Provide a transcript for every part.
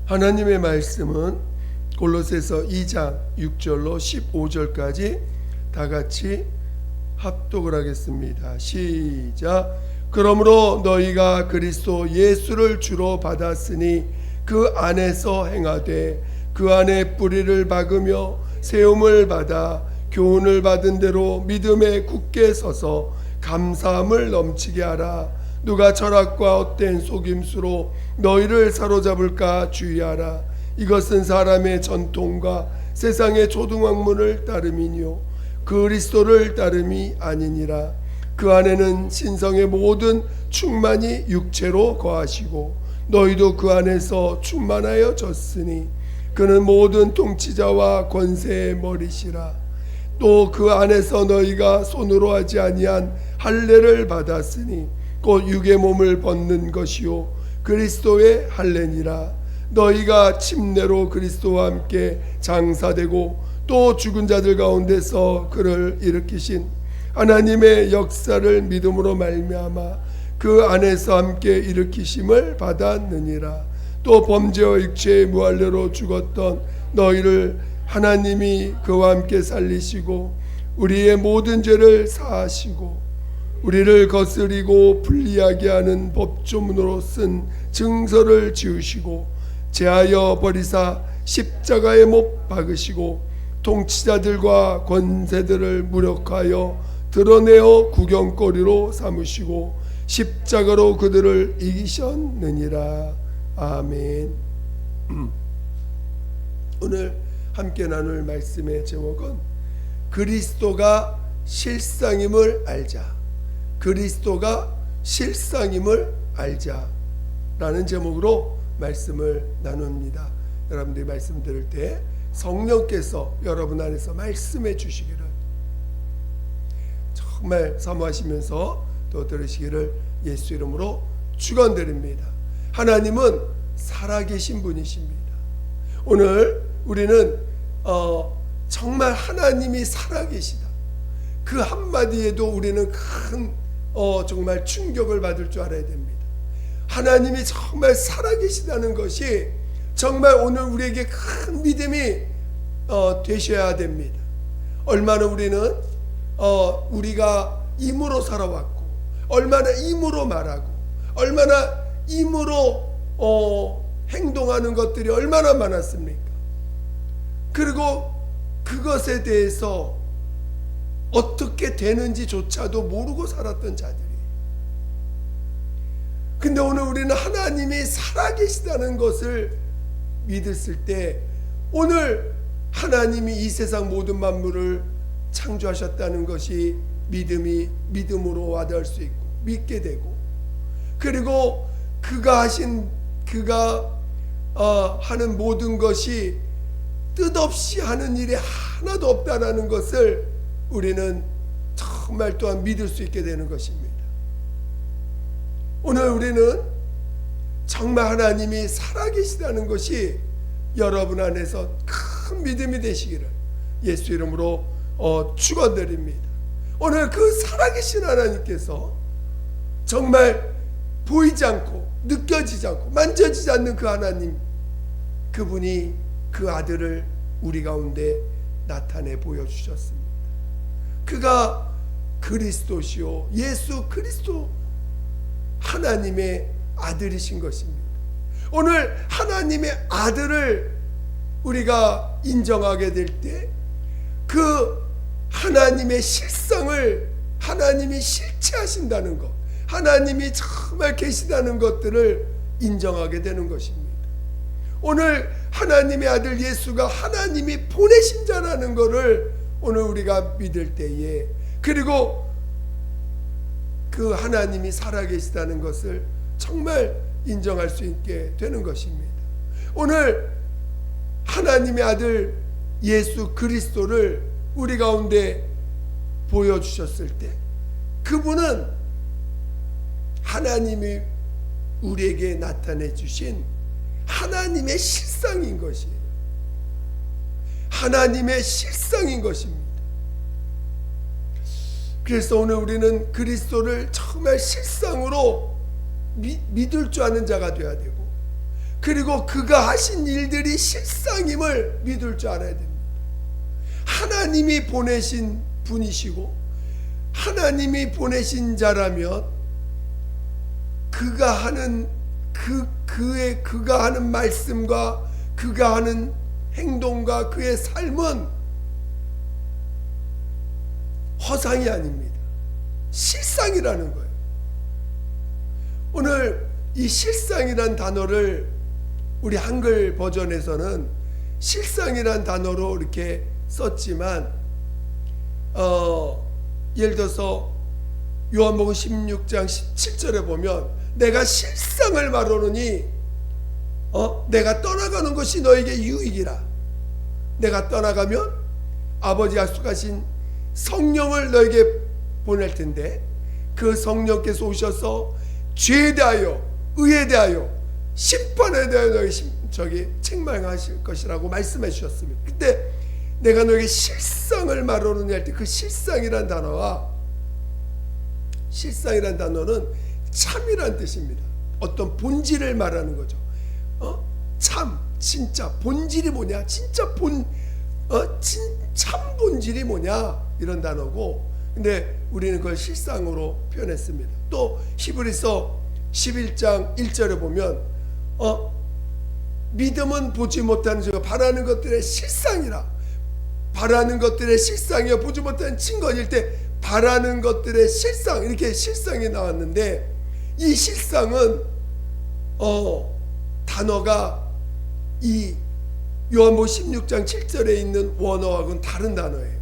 하나님의 말씀은 골로새서 2장 6절로 15절까지 다 같이 합독을 하겠습니다. 시작. 그러므로 너희가 그리스도 예수를 주로 받았으니 그 안에서 행하되 그 안에 뿌리를 박으며 세움을 받아 교훈을 받은 대로 믿음에 굳게 서서 감사함을 넘치게 하라. 누가 철학과 헛된 속임수로 너희를 사로잡을까 주의하라. 이것은 사람의 전통과 세상의 초등학문을 따름이니요 그리스도를 따름이 아니니라. 그 안에는 신성의 모든 충만이 육체로 거하시고 너희도 그 안에서 충만하여졌으니 그는 모든 통치자와 권세의 머리시라. 또 그 안에서 너희가 손으로 하지 아니한 할례를 받았으니 곧 육의 몸을 벗는 것이요 그리스도의 할례니라. 너희가 침례로 그리스도와 함께 장사되고 또 죽은 자들 가운데서 그를 일으키신 하나님의 역사를 믿음으로 말미암아 그 안에서 함께 일으키심을 받았느니라. 또 범죄와 육체의 무할례로 죽었던 너희를 하나님이 그와 함께 살리시고 우리의 모든 죄를 사하시고 우리를 거스리고 불리하게 하는 법조문으로 쓴 증서를 지우시고 제하여 버리사 십자가에 못 박으시고 통치자들과 권세들을 무력하여 드러내어 구경거리로 삼으시고 십자가로 그들을 이기셨느니라. 아멘. 오늘 함께 나눌 말씀의 제목은 그리스도가 실상임을 알자. 그리스도가 실상임을 알자 라는 제목으로 말씀을 나눕니다. 여러분들이 말씀 들을 때 성령께서 여러분 안에서 말씀해 주시기를 정말 사모하시면서 또 들으시기를 예수 이름으로 축원드립니다. 하나님은 살아계신 분이십니다. 오늘 우리는 정말 하나님이 살아계시다 그 한마디에도 우리는 큰 정말 충격을 받을 줄 알아야 됩니다. 하나님이 정말 살아계시다는 것이 정말 오늘 우리에게 큰 믿음이 되셔야 됩니다. 얼마나 우리는 우리가 임으로 살아왔고 얼마나 임으로 말하고 얼마나 임으로 행동하는 것들이 얼마나 많았습니까? 그리고 그것에 대해서 어떻게 되는지조차도 모르고 살았던 자들이, 근데 오늘 우리는 하나님이 살아계시다는 것을 믿었을 때 오늘 하나님이 이 세상 모든 만물을 창조하셨다는 것이 믿음으로 와닿을 수 있고 믿게 되고, 그리고 그가 하는 모든 것이 뜻없이 하는 일이 하나도 없다라는 것을 우리는 정말 또한 믿을 수 있게 되는 것입니다. 오늘 우리는 정말 하나님이 살아계시다는 것이 여러분 안에서 큰 믿음이 되시기를 예수 이름으로 축원드립니다. 오늘 그 살아계신 하나님께서 정말 보이지 않고 느껴지지 않고 만져지지 않는 그 하나님, 그분이 그 아들을 우리 가운데 나타내 보여주셨습니다. 그가 그리스도시요 예수 그리스도 하나님의 아들이신 것입니다. 오늘 하나님의 아들을 우리가 인정하게 될 때 그 하나님의 실상을 하나님이 실체하신다는 것, 하나님이 정말 계시다는 것들을 인정하게 되는 것입니다. 오늘 하나님의 아들 예수가 하나님이 보내신 자라는 것을 오늘 우리가 믿을 때에, 그리고 그 하나님이 살아계시다는 것을 정말 인정할 수 있게 되는 것입니다. 오늘 하나님의 아들 예수 그리스도를 우리 가운데 보여주셨을 때 그분은 하나님이 우리에게 나타내 주신 하나님의 실상인 것이에요. 하나님의 실상인 것입니다. 그래서 오늘 우리는 그리스도를 정말 실상으로 믿을 줄 아는 자가 되어야 되고, 그리고 그가 하신 일들이 실상임을 믿을 줄 알아야 됩니다. 하나님이 보내신 분이시고 하나님이 보내신 자라면 그가 하는 그가 하는 말씀과 그가 하는 행동과 그의 삶은 허상이 아닙니다. 실상이라는 거예요. 오늘 이 실상이란 단어를 우리 한글 버전에서는 실상이란 단어로 이렇게 썼지만 예를 들어서 요한복음 16장 17절에 보면 내가 실상을 말하노니 내가 떠나가는 것이 너에게 유익이라. 내가 떠나가면 아버지 약속하신 성령을 너에게 보낼 텐데 그 성령께서 오셔서 죄에 대하여 의에 대하여 심판에 대하여 너에게 책망하실 것이라고 말씀해 주셨습니다. 그때 내가 너에게 실상을 말하노니 할 때 그 실상이란 단어와 실상이란 단어는 참이란 뜻입니다. 어떤 본질을 말하는 거죠. 참, 진짜 본질이 뭐냐? 진짜 참 본질이 뭐냐? 이런 단어고, 근데 우리는 그걸 실상으로 표현했습니다. 또 히브리서 11장 1절에 보면 믿음은 보지 못하는 자가 바라는 것들의 실상이라. 바라는 것들의 실상이여 보지 못하는 증거일 때 바라는 것들의 실상, 이렇게 실상이 나왔는데 이 실상은 단어가 이 요한복음 16장 7절에 있는 원어하고는 다른 단어예요.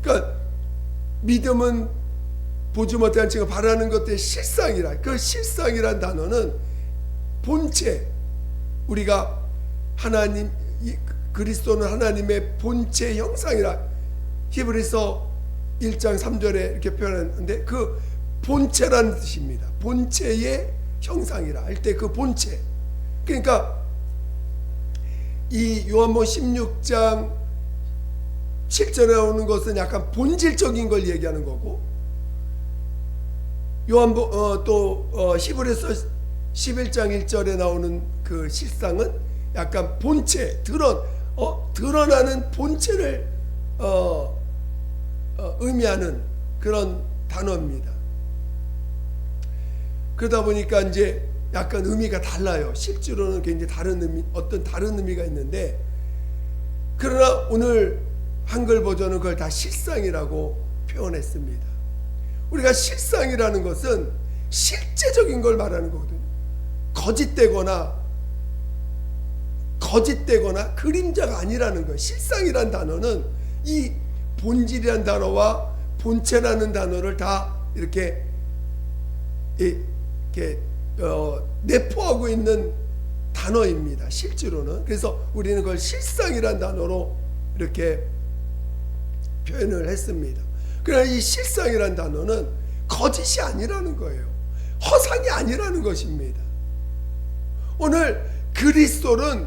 그러니까 믿음은 보지 못하는 증거 바라는 것들의 실상이라. 그 실상이란 단어는 본체, 우리가 하나님 그리스도는 하나님의 본체 형상이라 히브리서 1장 3절에 이렇게 표현하는데 그 본체라는 뜻입니다. 본체의 형상이라 할 때 그 본체. 그러니까 이 요한복음 16장 7절에 나오는 것은 약간 본질적인 걸 얘기하는 거고, 히브리서 11장 1절에 나오는 그 실상은 약간 본체, 드러나는 본체를 의미하는 그런 단어입니다. 그러다 보니까 이제 약간 의미가 달라요. 실제로는 굉장히 다른 의미, 어떤 다른 의미가 있는데, 그러나 오늘 한글 버전은 그걸 다 실상이라고 표현했습니다. 우리가 실상이라는 것은 실제적인 걸 말하는 거거든요. 거짓되거나 그림자가 아니라는 거예요. 실상이란 단어는 이 본질이란 단어와 본체라는 단어를 다 이렇게 내포하고 있는 단어입니다. 실제로는. 그래서 우리는 그걸 실상이란 단어로 이렇게 표현을 했습니다. 그러나 이 실상이란 단어는 거짓이 아니라는 거예요. 허상이 아니라는 것입니다. 오늘 그리스도는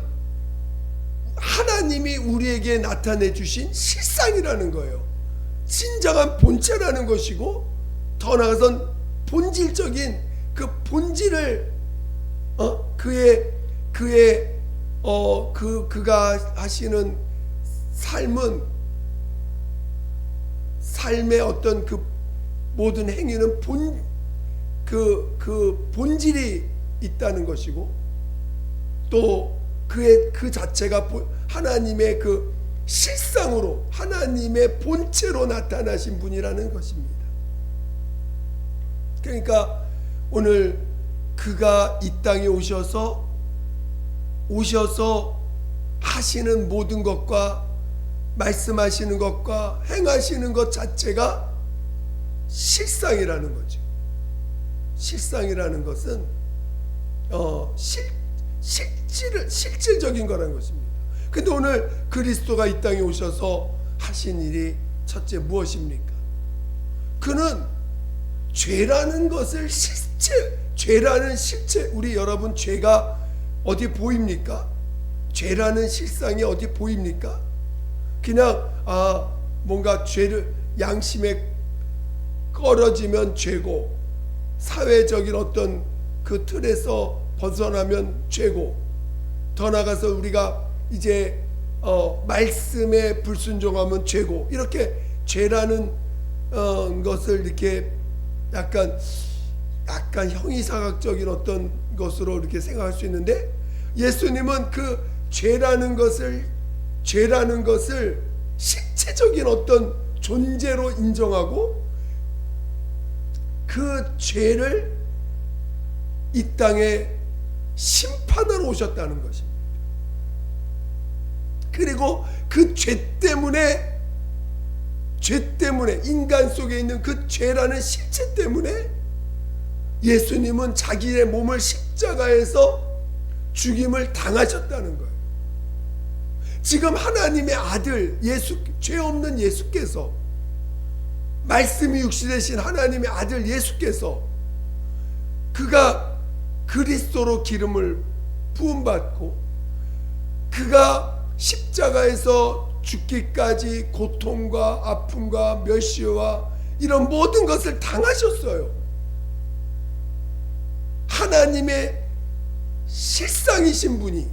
하나님이 우리에게 나타내 주신 실상이라는 거예요. 진정한 본체라는 것이고, 더 나아가선 본질적인 그 본질을 그가 하시는 삶의 어떤 그 모든 행위는 본질이 있다는 것이고, 또 그 자체가 하나님의 그 실상으로 하나님의 본체로 나타나신 분이라는 것입니다. 그러니까 오늘 그가 이 땅에 오셔서 하시는 모든 것과 말씀하시는 것과 행하시는 것 자체가 실상이라는 거죠. 실상이라는 것은 실질적인 거라는 것입니다. 근데 오늘 그리스도가 이 땅에 오셔서 하신 일이 첫째 무엇입니까? 그는 죄라는 것을 죄라는 실체, 우리 여러분 죄가 어디 보입니까? 죄라는 실상이 어디 보입니까? 그냥 뭔가 죄를 양심에 꺼려지면 죄고, 사회적인 어떤 그 틀에서 벗어나면 죄고, 더 나가서 우리가 이제 말씀에 불순종하면 죄고, 이렇게 죄라는 것을 이렇게 약간 형이사각적인 어떤 것으로 이렇게 생각할 수 있는데, 예수님은 그 죄라는 것을 실체적인 어떤 존재로 인정하고 그 죄를 이 땅에 심판하러 오셨다는 것입니다. 그리고 그 죄 때문에 인간 속에 있는 그 죄라는 실체 때문에 예수님은 자기의 몸을 십자가에서 죽임을 당하셨다는 거예요. 지금 하나님의 아들 죄 없는 예수께서, 말씀이 육신되신 하나님의 아들 예수께서, 그가 그리스도로 기름을 부음받고 그가 십자가에서 죽기까지 고통과 아픔과 멸시와 이런 모든 것을 당하셨어요. 하나님의 실상이신 분이,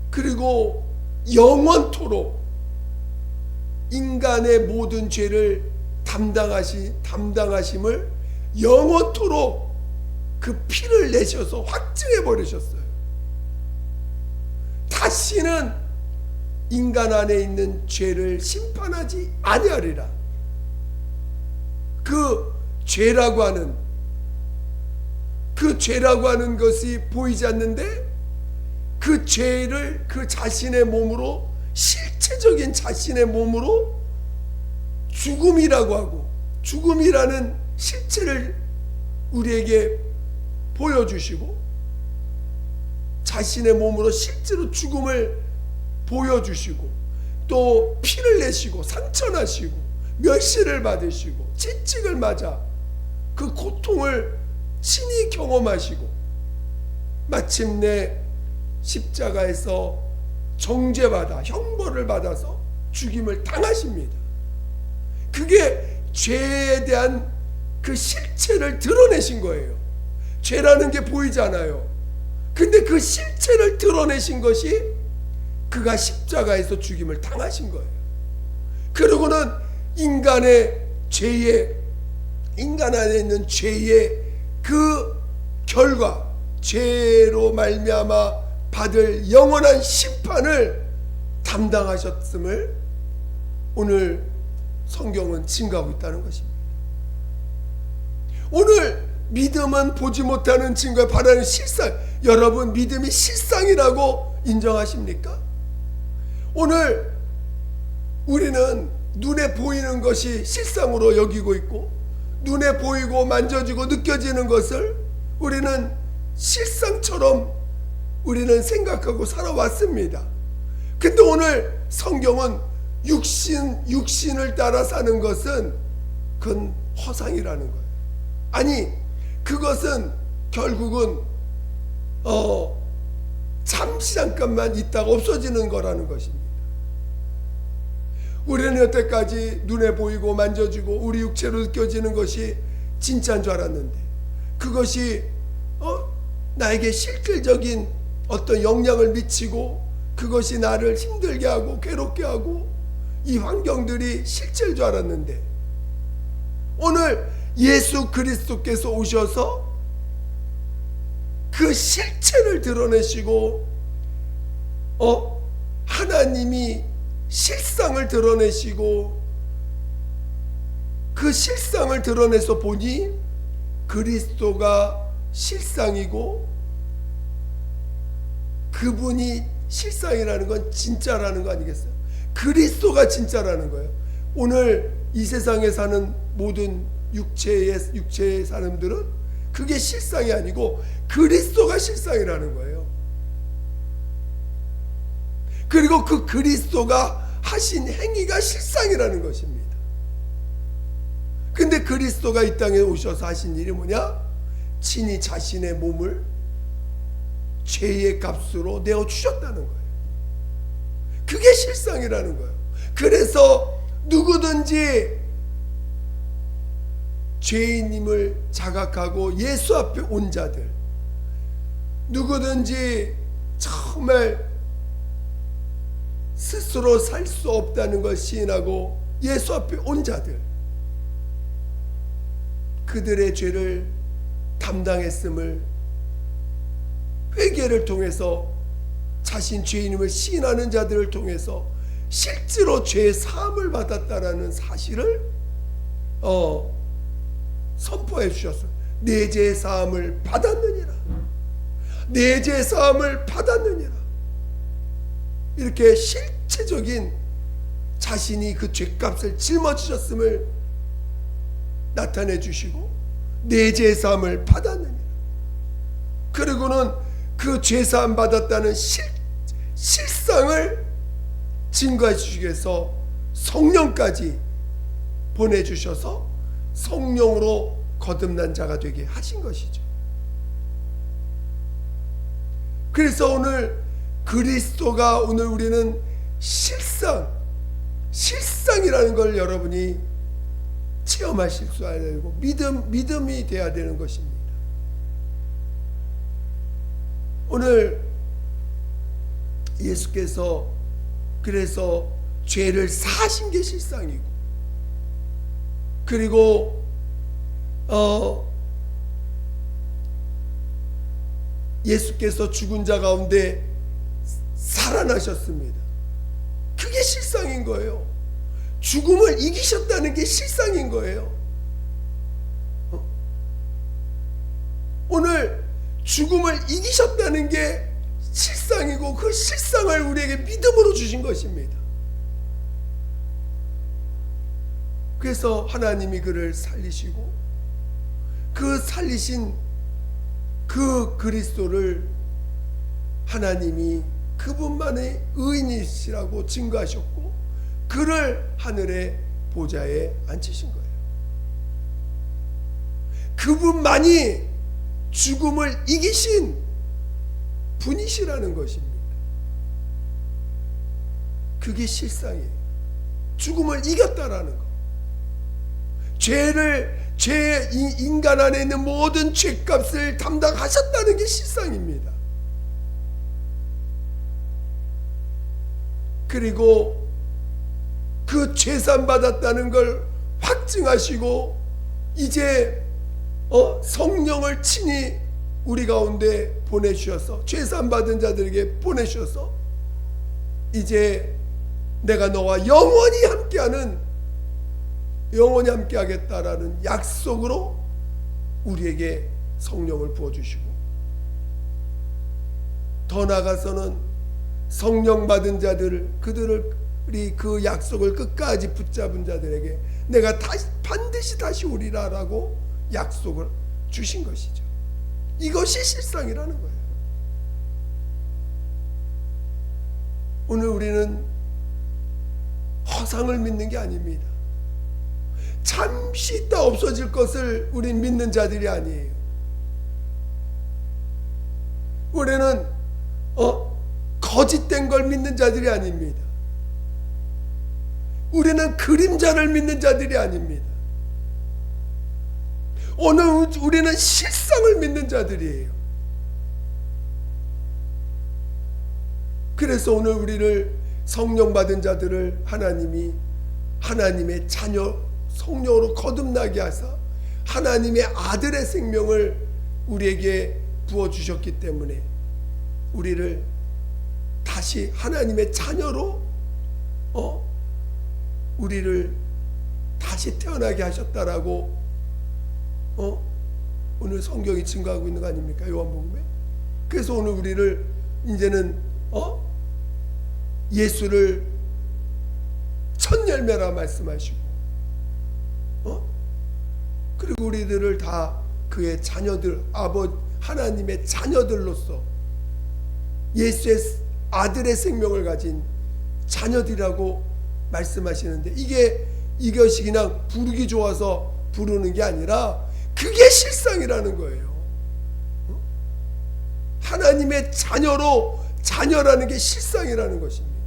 그리고 영원토록 인간의 모든 죄를 담당하심을 영원토록 그 피를 내셔서 확증해 버리셨어요. 다시는 인간 안에 있는 죄를 심판하지 아니하리라. 그 죄라고 하는 것이 보이지 않는데, 그 죄를 그 자신의 몸으로, 실체적인 자신의 몸으로 죽음이라고 하고, 죽음이라는 실체를 우리에게 보여주시고, 자신의 몸으로 실제로 죽음을 보여주시고, 또 피를 내시고 상처나시고 멸시를 받으시고 채찍을 맞아 그 고통을 친히 경험하시고, 마침내 십자가에서 정죄받아 형벌을 받아서 죽임을 당하십니다. 그게 죄에 대한 그 실체를 드러내신 거예요. 죄라는 게 보이지 않아요. 근데 그 실체를 드러내신 것이 그가 십자가에서 죽임을 당하신 거예요. 그리고는 인간 안에 있는 죄의 그 결과, 죄로 말미암아 받을 영원한 심판을 담당하셨음을 오늘 성경은 증거하고 있다는 것입니다. 오늘 믿음은 보지 못하는 증거에 바라는 실상, 여러분 믿음이 실상이라고 인정하십니까? 오늘 우리는 눈에 보이는 것이 실상으로 여기고 있고, 눈에 보이고 만져지고 느껴지는 것을 우리는 실상처럼 우리는 생각하고 살아왔습니다. 근데 오늘 성경은 육신을 따라 사는 것은 그건 허상이라는 거예요. 아니, 그것은 결국은 잠깐만 있다가 없어지는 거라는 것입니다. 우리는 여태까지 눈에 보이고 만져지고 우리 육체로 느껴지는 것이 진짜인 줄 알았는데, 그것이 나에게 실질적인 어떤 영향을 미치고, 그것이 나를 힘들게 하고 괴롭게 하고, 이 환경들이 실제인 줄 알았는데, 오늘 예수 그리스도께서 오셔서 그 실체를 드러내시고, 하나님이 실상을 드러내시고, 그 실상을 드러내서 보니 그리스도가 실상이고, 그분이 실상이라는 건 진짜라는 거 아니겠어요? 그리스도가 진짜라는 거예요. 오늘 이 세상에 사는 모든 육체의 사람들은 그게 실상이 아니고 그리스도가 실상이라는 거예요. 그리고 그 그리스도가 하신 행위가 실상이라는 것입니다. 근데 그리스도가 이 땅에 오셔서 하신 일이 뭐냐? 친히 자신의 몸을 죄의 값으로 내어주셨다는 거예요. 그게 실상이라는 거예요. 그래서 누구든지 죄인임을 자각하고 예수 앞에 온 자들, 누구든지 정말 스스로 살 수 없다는 걸 시인하고 예수 앞에 온 자들, 그들의 죄를 담당했음을 회개를 통해서 자신 죄인임을 시인하는 자들을 통해서 실제로 죄 사함을 받았다라는 사실을 선포해 주셨어요. 내 죄 사함을 받았느니라. 내 죄 사함을 받았느니라. 이렇게 실체적인 자신이 그 죄값을 짊어지셨음을 나타내 주시고 내 죄 사함을 받았느니라. 그리고는 그 죄 사함 받았다는 실상을 증거해 주시기 위해서 성령까지 보내주셔서 성령으로 거듭난 자가 되게 하신 것이죠. 그래서 오늘 그리스도가, 오늘 우리는 실상이라는 걸 여러분이 체험하실 수 있어야 되고 믿음이 돼야 되는 것입니다. 오늘 예수께서 그래서 죄를 사하신 게 실상이고, 그리고 예수께서 죽은 자 가운데 살아나셨습니다. 그게 실상인 거예요. 죽음을 이기셨다는 게 실상인 거예요. 오늘 죽음을 이기셨다는 게 실상이고, 그 실상을 우리에게 믿음으로 주신 것입니다. 그래서 하나님이 그를 살리시고, 그 살리신 그 그리스도를 하나님이 그분만의 의인이시라고 증거하셨고, 그를 하늘의 보좌에 앉히신 거예요. 그분만이 죽음을 이기신 분이시라는 것입니다. 그게 실상이에요. 죽음을 이겼다라는 거. 인간 안에 있는 모든 죄값을 담당하셨다는 게 실상입니다. 그리고 그 죄산 받았다는 걸 확증하시고, 이제 성령을 친히 우리 가운데 보내주셔서, 죄산 받은 자들에게 보내주셔서, 이제 내가 너와 영원히 함께하겠다라는 약속으로 우리에게 성령을 부어주시고, 더 나아가서는 성령 받은 자들, 그들이 그 약속을 끝까지 붙잡은 자들에게 내가 반드시 다시 오리라라고 약속을 주신 것이죠. 이것이 실상이라는 거예요. 오늘 우리는 허상을 믿는 게 아닙니다. 잠시 있다 없어질 것을 우린 믿는 자들이 아니에요. 우리는 거짓된 걸 믿는 자들이 아닙니다. 우리는 그림자를 믿는 자들이 아닙니다. 오늘 우리는 실상을 믿는 자들이에요. 그래서 오늘 우리를, 성령 받은 자들을 하나님이 하나님의 자녀, 성령으로 거듭나게 하사 하나님의 아들의 생명을 우리에게 부어주셨기 때문에 우리를 다시 하나님의 자녀로 우리를 다시 태어나게 하셨다라고 오늘 성경이 증거하고 있는 거 아닙니까? 요한복음에. 그래서 오늘 우리를 이제는 예수를 첫 열매라 말씀하시고, 그리고 우리들을 다 그의 자녀들, 하나님의 자녀들로서 예수의 아들의 생명을 가진 자녀들이라고 말씀하시는데, 이것이 그냥 부르기 좋아서 부르는 게 아니라 그게 실상이라는 거예요. 하나님의 자녀라는 게 실상이라는 것입니다.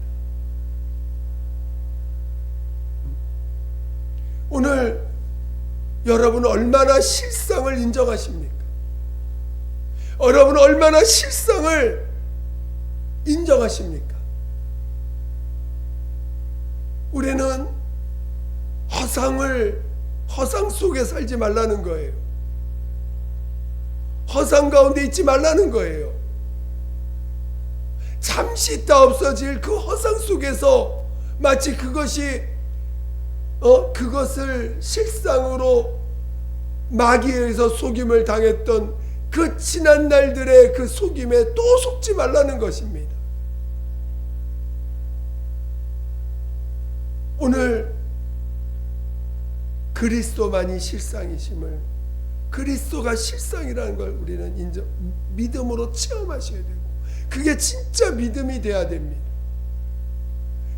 오늘 여러분은 얼마나 실상을 인정하십니까? 여러분 얼마나 실상을 인정하십니까? 우리는 허상 속에 살지 말라는 거예요. 허상 가운데 있지 말라는 거예요. 잠시 있다 없어질 그 허상 속에서 마치 그것을 실상으로 마귀에 의해서 속임을 당했던 그 지난 날들의 그 속임에 또 속지 말라는 것입니다. 오늘 그리스도만이 실상이심을, 그리스도가 실상이라는 걸 우리는 믿음으로 체험하셔야 되고, 그게 진짜 믿음이 돼야 됩니다.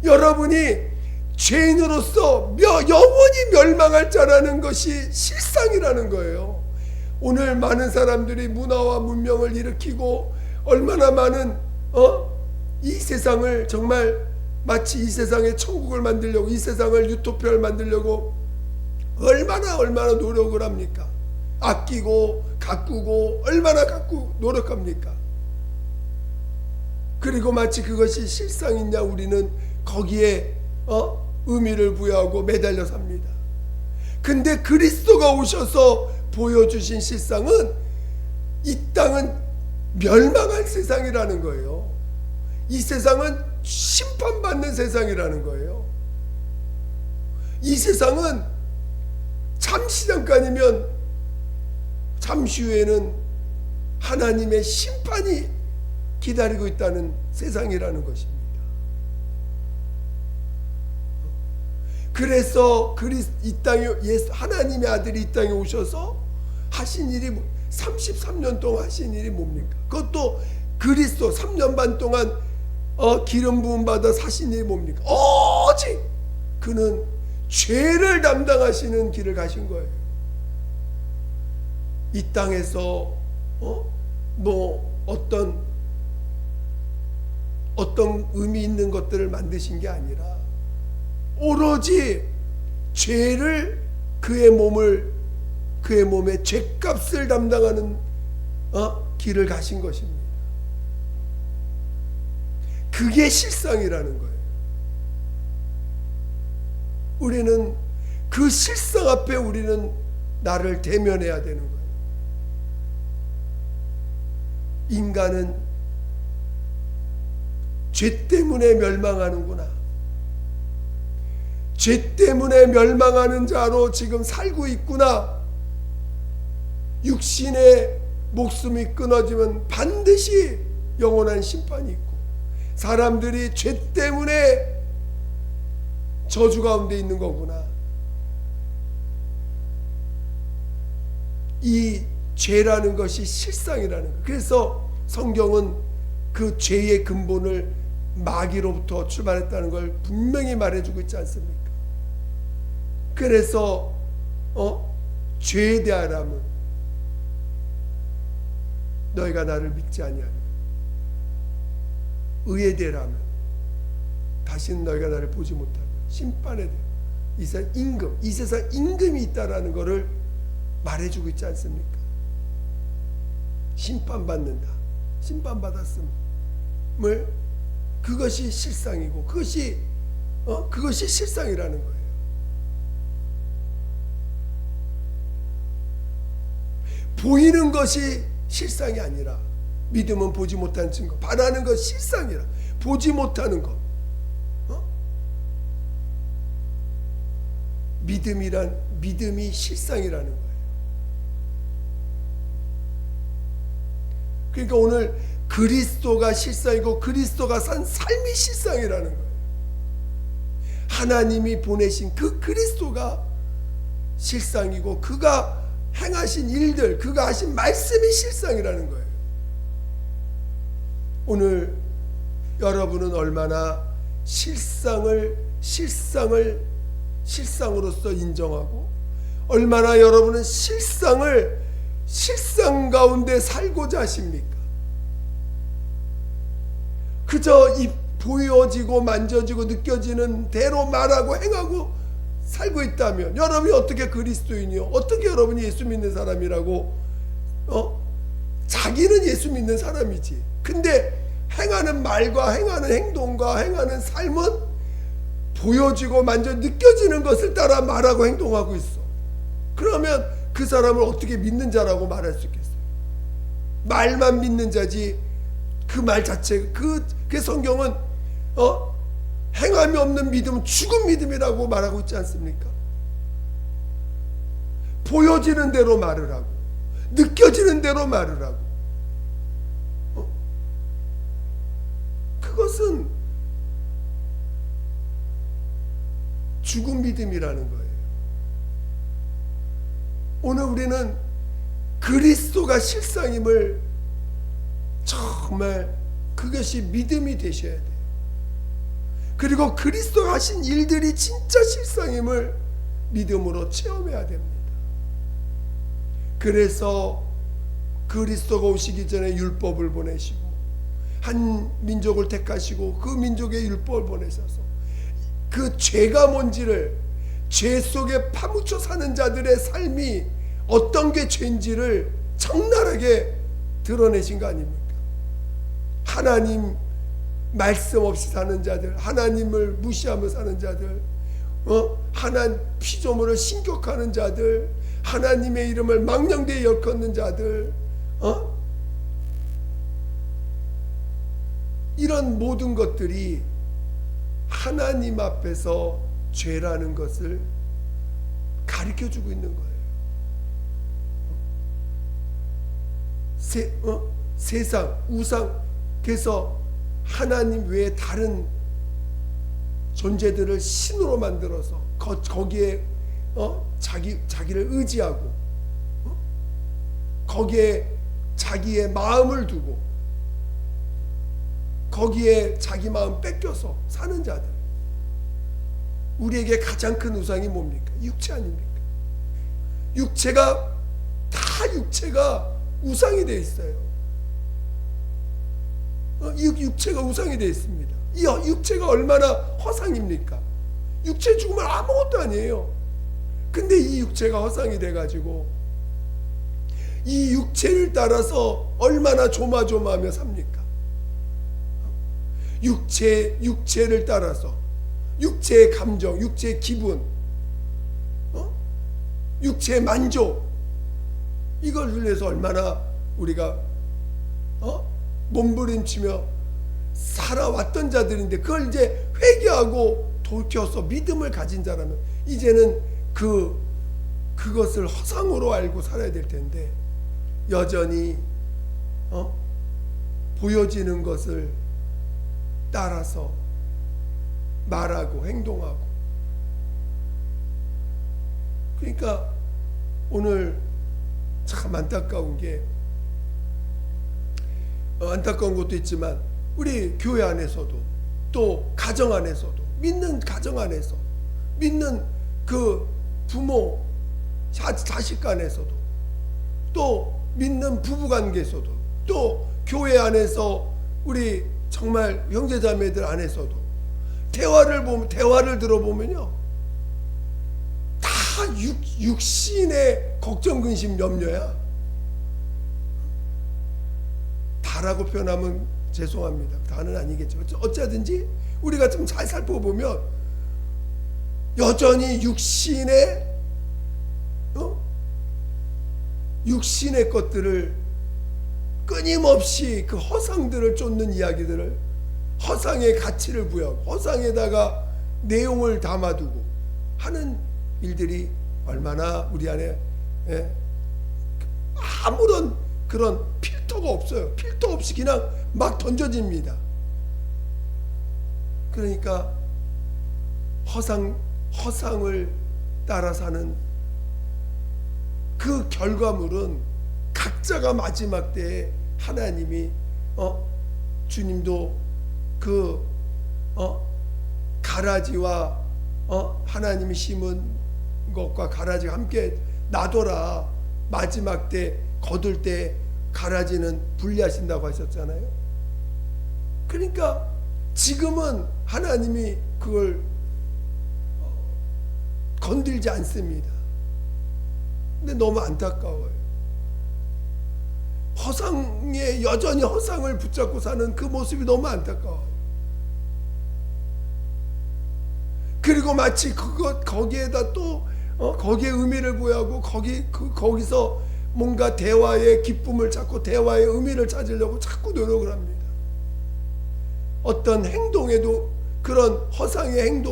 여러분이 죄인으로서 영원히 멸망할 자라는 것이 실상이라는 거예요. 오늘 많은 사람들이 문화와 문명을 일으키고 얼마나 많은 이 세상을 정말 마치 이 세상의 천국을 만들려고, 이 세상을 유토피아를 만들려고 얼마나 노력을 합니까? 아끼고 가꾸고 얼마나 노력합니까? 그리고 마치 그것이 실상이냐, 우리는 거기에 의미를 부여하고 매달려 삽니다. 근데 그리스도가 오셔서 보여주신 실상은 이 땅은 멸망할 세상이라는 거예요. 이 세상은 심판받는 세상이라는 거예요. 이 세상은 잠시 잠깐이면 잠시 후에는 하나님의 심판이 기다리고 있다는 세상이라는 것입니다. 그래서 이 땅에 하나님의 아들이 이 땅에 오셔서 하신 일이 33년 동안 하신 일이 뭡니까? 그것도 그리스도 3년 반 동안 기름 부음 받아 사신 일이 뭡니까? 오직 그는 죄를 담당하시는 길을 가신 거예요. 이 땅에서 어떤 의미 있는 것들을 만드신 게 아니라 오로지 죄를 그의 몸에 죄값을 담당하는 길을 가신 것입니다. 그게 실상이라는 거예요. 우리는 그 실상 앞에 우리는 나를 대면해야 되는 거예요. 인간은 죄 때문에 멸망하는구나. 죄 때문에 멸망하는 자로 지금 살고 있구나. 육신의 목숨이 끊어지면 반드시 영원한 심판이 있고, 사람들이 죄 때문에 저주 가운데 있는 거구나. 이 죄라는 것이 실상이라는 거예요. 그래서 성경은 그 죄의 근본을 마귀로부터 출발했다는 걸 분명히 말해주고 있지 않습니까? 그래서 죄에 대하라면 너희가 나를 믿지 아니하며, 의에 대하라면 다시는 너희가 나를 보지 못하며, 심판에 대해 이 세상 임금이 있다라는 것을 말해주고 있지 않습니까? 심판받는다, 심판받았음을, 그것이 실상이고 그것이 실상이라는 거예요. 보이는 것이 실상이 아니라, 믿음은 보지 못하는 증거, 바라는 것 실상이라, 보지 못하는 것. 믿음이 실상이라는 거예요. 그러니까 오늘 그리스도가 실상이고 그리스도가 산 삶이 실상이라는 거예요. 하나님이 보내신 그 그리스도가 실상이고 그가 행하신 일들, 그가 하신 말씀이 실상이라는 거예요. 오늘 여러분은 얼마나 실상으로서 인정하고, 얼마나 여러분은 실상 가운데 살고자 하십니까? 그저 이 보여지고 만져지고 느껴지는 대로 말하고 행하고 살고 있다면 여러분이 어떻게 그리스도인이요, 어떻게 여러분이 예수 믿는 사람이라고 자기는 예수 믿는 사람이지. 근데 행하는 말과 행하는 행동과 행하는 삶은 보여지고 만져 느껴지는 것을 따라 말하고 행동하고 있어. 그러면 그 사람을 어떻게 믿는 자라고 말할 수 있겠어요? 말만 믿는 자지. 그 말 자체, 그 성경은 행함이 없는 믿음은 죽은 믿음이라고 말하고 있지 않습니까? 보여지는 대로 말을 하고 느껴지는 대로 말을 하고 그것은 죽은 믿음이라는 거예요. 오늘 우리는 그리스도가 실상임을 정말 그것이 믿음이 되셔야 돼요. 그리고 그리스도가 하신 일들이 진짜 실상임을 믿음으로 체험해야 됩니다. 그래서 그리스도가 오시기 전에 율법을 보내시고 한 민족을 택하시고 그 민족에 율법을 보내셔서 그 죄가 뭔지를, 죄 속에 파묻혀 사는 자들의 삶이 어떤 게 죄인지를 적나라하게 드러내신 거 아닙니까? 하나님 말씀 없이 사는 자들, 하나님을 무시하며 사는 자들, 하나님 피조물을 신격하는 자들, 하나님의 이름을 망령되이 일컫는 자들, 이런 모든 것들이 하나님 앞에서 죄라는 것을 가르쳐주고 있는 거예요. 세상, 우상, 그래서 하나님 외에 다른 존재들을 신으로 만들어서 거기에 자기를 의지하고 거기에 자기의 마음을 두고 거기에 자기 마음 뺏겨서 사는 자들. 우리에게 가장 큰 우상이 뭡니까? 육체 아닙니까? 육체가 우상이 되어 있어요. 육체가 우상이 되어 있습니다. 이 육체가 얼마나 허상입니까? 육체 죽으면 아무것도 아니에요. 근데 이 육체가 허상이 돼가지고 이 육체를 따라서 얼마나 조마조마하며 삽니까? 육체를 따라서 육체의 감정, 육체의 기분, 육체의 만족, 이걸 위해서 얼마나 우리가 몸부림치며 살아왔던 자들인데, 그걸 이제 회개하고 돌이켜서 믿음을 가진 자라면 이제는 그것을 허상으로 알고 살아야 될 텐데, 여전히 보여지는 것을 따라서 말하고 행동하고. 그러니까 오늘 참 안타까운 게, 안타까운 것도 있지만 우리 교회 안에서도 또 가정 안에서도, 믿는 가정 안에서, 믿는 그 부모 자식 간에서도, 또 믿는 부부 관계에서도, 또 교회 안에서 우리 정말 형제자매들 안에서도 대화를 들어보면요, 다 육신의 걱정, 근심, 염려야. 다라고 표현하면 죄송합니다. 다는 아니겠죠. 어쩌든지 우리가 좀 잘 살펴보면 여전히 육신의 것들을 끊임없이, 그 허상들을 쫓는 이야기들을, 허상의 가치를 부여하고 허상에다가 내용을 담아두고 하는 일들이 얼마나 우리 안에 아무런 그런 필터가 없어요. 필터 없이 그냥 막 던져집니다. 그러니까 허상을 따라 사는 그 결과물은 각자가 마지막 때에 하나님이 주님도 그 가라지와 하나님이 심은 것과 가라지가 함께 놔둬라. 마지막 때 거둘 때 가라지는 분리하신다고 하셨잖아요. 그러니까 지금은 하나님이 그걸 건들지 않습니다. 근데 너무 안타까워요. 허상에 여전히 허상을 붙잡고 사는 그 모습이 너무 안타까워요. 그리고 마치 거기에다 또 거기에 의미를 부여하고 거기서 뭔가 대화의 기쁨을 찾고 대화의 의미를 찾으려고 자꾸 노력을 합니다. 어떤 행동에도 그런 허상의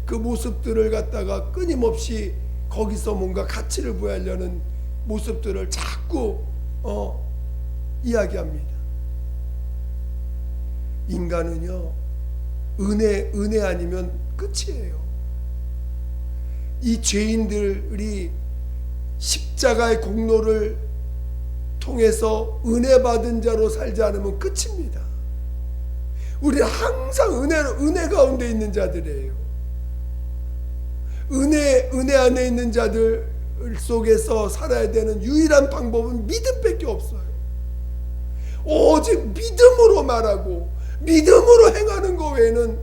그 모습들을 갖다가 끊임없이 거기서 뭔가 가치를 부여하려는 모습들을 자꾸 이야기합니다. 인간은요, 은혜 아니면 끝이에요. 이 죄인들이 십자가의 공로를 통해서 은혜 받은 자로 살지 않으면 끝입니다. 우리는 항상 은혜 가운데 있는 자들이에요. 은혜 안에 있는 자들 속에서 살아야 되는 유일한 방법은 믿음밖에 없어요. 오직 믿음으로 말하고 믿음으로 행하는 것 외에는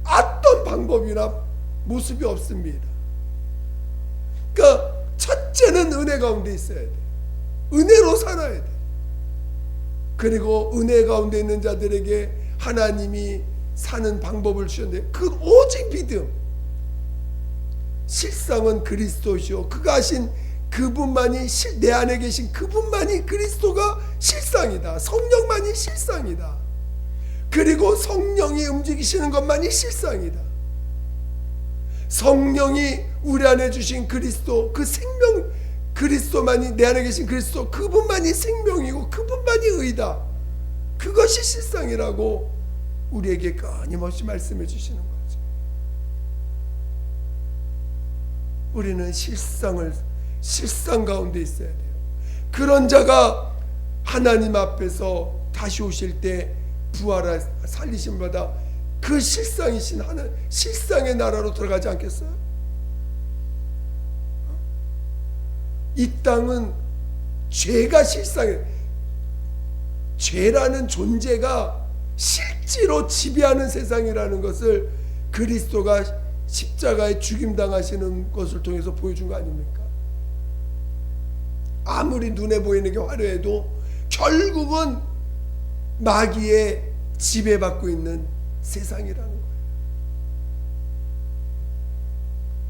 어떤 방법이나 모습이 없습니다. 그러니까 첫째는 은혜 가운데 있어야 돼. 은혜로 살아야 돼. 그리고 은혜 가운데 있는 자들에게 하나님이 사는 방법을 주셨는데 그 오직 믿음. 실상은 그리스도시요 그가 하신 그분만이 내 안에 계신 그분만이 그리스도가 실상이다. 성령만이 실상이다. 그리고 성령이 움직이시는 것만이 실상이다. 성령이 우리 안에 주신 그리스도, 그 생명 그리스도만이 내 안에 계신 그리스도, 그분만이 생명이고 그분만이 의다. 그것이 실상이라고 우리에게 끊임없이 말씀해 주시는 거죠. 우리는 실상 가운데 있어야 돼요. 그런 자가 하나님 앞에서 다시 오실 때 부활하 살리심 받아 그 실상이신 하나님, 실상의 나라로 들어가지 않겠어요? 이 땅은 죄가 실상이에요. 죄라는 존재가 실제로 지배하는 세상이라는 것을 그리스도가 십자가에 죽임당하시는 것을 통해서 보여준 거 아닙니까? 아무리 눈에 보이는 게 화려해도 결국은 마귀의 지배받고 있는 세상이라는 거예요.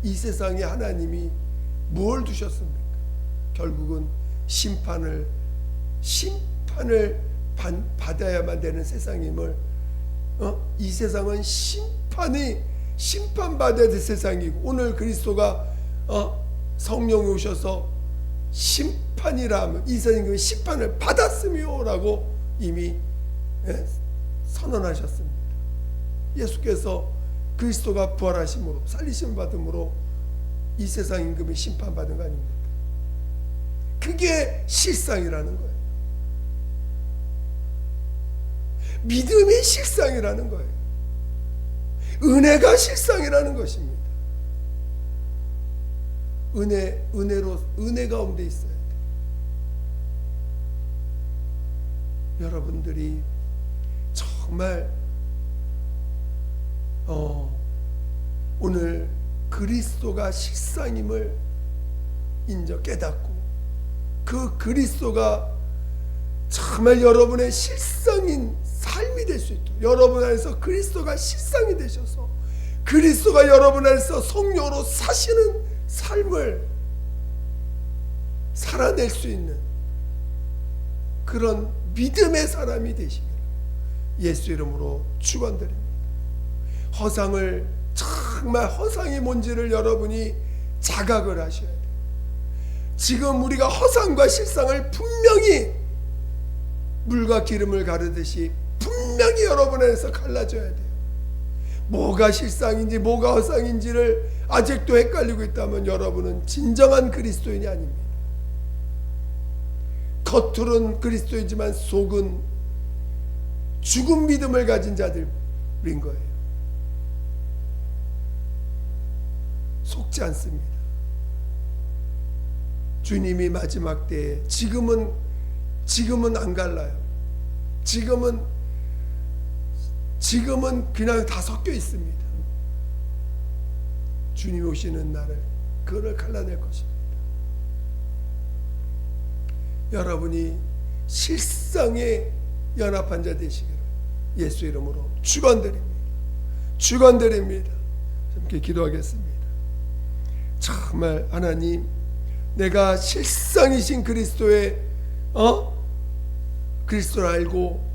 이 세상에 하나님이 뭘 두셨습니까? 결국은 심판을 받아야만 되는 세상임을 이 세상은 심판받아야 될 세상이고 오늘 그리스도가 성령이 오셔서 심판이라 하면 이 세상은 심판을 받았으며라고 이미 선언하셨습니다. 예수께서 그리스도가 부활하심으로 살리심 받음으로 이 세상 임금이 심판받은 거 아닙니까? 그게 실상이라는 거예요. 믿음이 실상이라는 거예요. 은혜가 실상이라는 것입니다. 은혜 가운데 있어야 돼요. 여러분들이 정말 오늘 그리스도가 실상임을 깨닫고 그 그리스도가 정말 여러분의 실상인 삶이 될 수 있도록 여러분 안에서 그리스도가 실상이 되셔서 그리스도가 여러분 안에서 성령으로 사시는 삶을 살아낼 수 있는 그런 믿음의 사람이 되시기를 예수 이름으로 축원드립니다. 정말 허상이 뭔지를 여러분이 자각을 하셔야 돼요. 지금 우리가 허상과 실상을 분명히 물과 기름을 가르듯이 분명히 여러분 안에서 갈라져야 돼요. 뭐가 실상인지 뭐가 허상인지를 아직도 헷갈리고 있다면 여러분은 진정한 그리스도인이 아닙니다. 겉으로는 그리스도이지만 속은 죽은 믿음을 가진 자들인 거예요. 속지 않습니다. 주님이 마지막 때에 지금은 안 갈라요. 지금은 그냥 다 섞여 있습니다. 주님 오시는 날을 그거를 갈라낼 것입니다. 여러분이 실상에 연합한 자 되시기를 예수 이름으로 축원드립니다. 축원드립니다. 함께 기도하겠습니다. 정말 하나님, 내가 실상이신 그리스도의 그리스도를 알고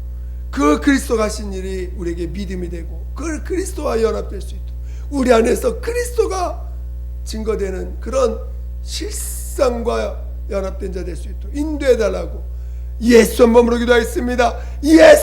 그 그리스도가 하신 일이 우리에게 믿음이 되고 그 그리스도와 연합될 수 있도록 우리 안에서 그리스도가 증거되는 그런 실상과 연합된 자 될 수 있도록 인도해 달라고 예수 한 몸으로 기도하겠습니다. 예수